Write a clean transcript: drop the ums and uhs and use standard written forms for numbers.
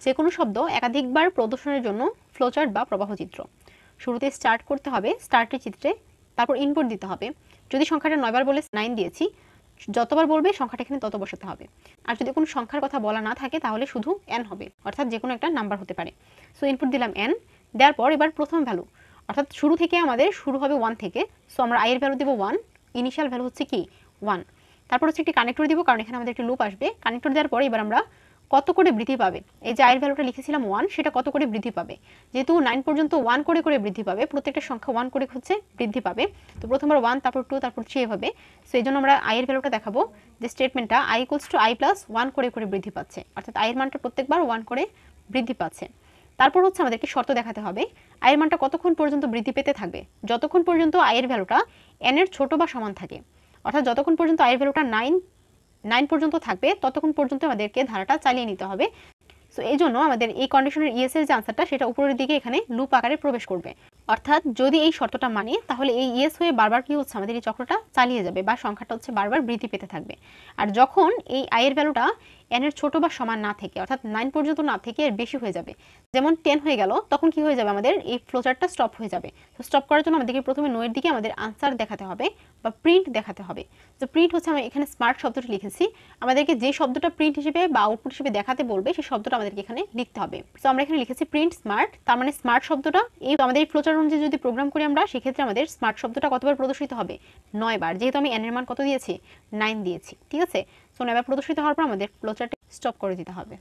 যে কোনো শব্দ একাধিকবার প্রদর্শনের জন্য ফ্লোচার্ট বা প্রবাহচিত্র। শুরুতে স্টার্ট করতে হবে স্টার্টের চিত্রে, তারপর ইনপুট দিতে হবে। যদি সংখ্যাটা 9 বার বলে 9 দিয়েছি, যতবার বলবে সংখ্যাটা এখানে তত বসাতে হবে। আর যদি কোনো সংখ্যার কথা বলা না থাকে তাহলে শুধু n হবে, অর্থাৎ যে কোনো একটা নাম্বার হতে পারে। সো ইনপুট দিলাম n, দেওয়ার পর এবার প্রথম ভ্যালু, অর্থাৎ শুরু থেকে আমাদের শুরু হবে 1 থেকে। সো আমরা i এর ভ্যালু দেবো 1, ইনিশিয়াল ভ্যালু হচ্ছে কি 1। তারপর হচ্ছে একটি কানেক্টর দিব, কারণ এখানে আমাদের একটি লুপ আসবে। কানেক্টর দেওয়ার পরে এবার আমরা কত করে বৃদ্ধি পাবে, এই যে i এর ভ্যালুটা লিখেছিলাম 1, সেটা কত করে বৃদ্ধি পাবে। যেহেতু 9 পর্যন্ত 1 করে করে বৃদ্ধি পাবে, প্রত্যেকটা সংখ্যা 1 করে হচ্ছে বৃদ্ধি পাবে। তো প্রথমবার 1, তারপর 2, তারপর 3 এভাবে। সো এই জন্য আমরা i এর ভ্যালুটা দেখাবো যে স্টেটমেন্টটা i = i + 1 করে করে বৃদ্ধি পাচ্ছে, অর্থাৎ i এর মানটা প্রত্যেকবার 1 করে বৃদ্ধি পাচ্ছে। তারপর হচ্ছে আমাদেরকে শর্ত দেখাতে হবে i এর মানটা কতক্ষণ পর্যন্ত বৃদ্ধি পেতে থাকবে। যতক্ষণ পর্যন্ত i এর ভ্যালুটা n এর ছোট বা সমান থাকে, অর্থাৎ যতক্ষণ পর্যন্ত i এর ভ্যালুটা 9 পর্যন্ত থাকবে ততক্ষণ পর্যন্ত আমাদেরকে ধারাটা চালিয়ে নিতে হবে। সো এই জন্য আমাদের এই কন্ডিশনের ইয়েস এর যে আনসারটা সেটা উপরের দিকে এখানে লুপ আকারে প্রবেশ করবে। অর্থাৎ যদি এই শর্তটা মানি তাহলে এই ইয়েস হয়ে বারবার কি হচ্ছে আমাদের এই চক্রটা চালিয়ে যাবে বা সংখ্যাটা হচ্ছে বারবার বৃদ্ধি পেতে থাকবে। আর যখন এই i এর ভ্যালুটা n এর ছোট বা সমান না থেকে, অর্থাৎ 9 পর্যন্ত না থেকে এর বেশি হয়ে যাবে, যেমন 10 হয়ে গেল, তখন কি হয়ে যাবে আমাদের এই ফ্লোচার্টটা স্টপ হয়ে যাবে। তো স্টপ করার জন্য আমাদেরকে প্রথমে নো এর দিকে আমাদের আনসার দেখাতে হবে বা প্রিন্ট দেখাতে হবে। তো প্রিন্ট হচ্ছে আমি এখানে স্মার্ট শব্দটি লিখেছি, আমাদেরকে যে শব্দটা প্রিন্ট হিসেবে বা আউটপুট হিসেবে দেখাতে বলবে সেই শব্দটা আমাদেরকে এখানে লিখতে হবে। সো আমরা এখানে লিখেছি প্রিন্ট স্মার্ট, তার মানে স্মার্ট শব্দটা এই আমাদের এই ফ্লোচার্ট অনুযায়ী যদি প্রোগ্রাম করি আমরা, সেক্ষেত্রে আমাদের স্মার্ট শব্দটা কতবার প্রদর্শিত হবে, 9 বার, যেহেতু আমি n এর মান কত দিয়েছি 9 দিয়েছি। ঠিক আছে, সো 9 বার প্রদর্শিত হওয়ার পর আমাদের ফ্লোচার্টে স্টপ করে দিতে হবে।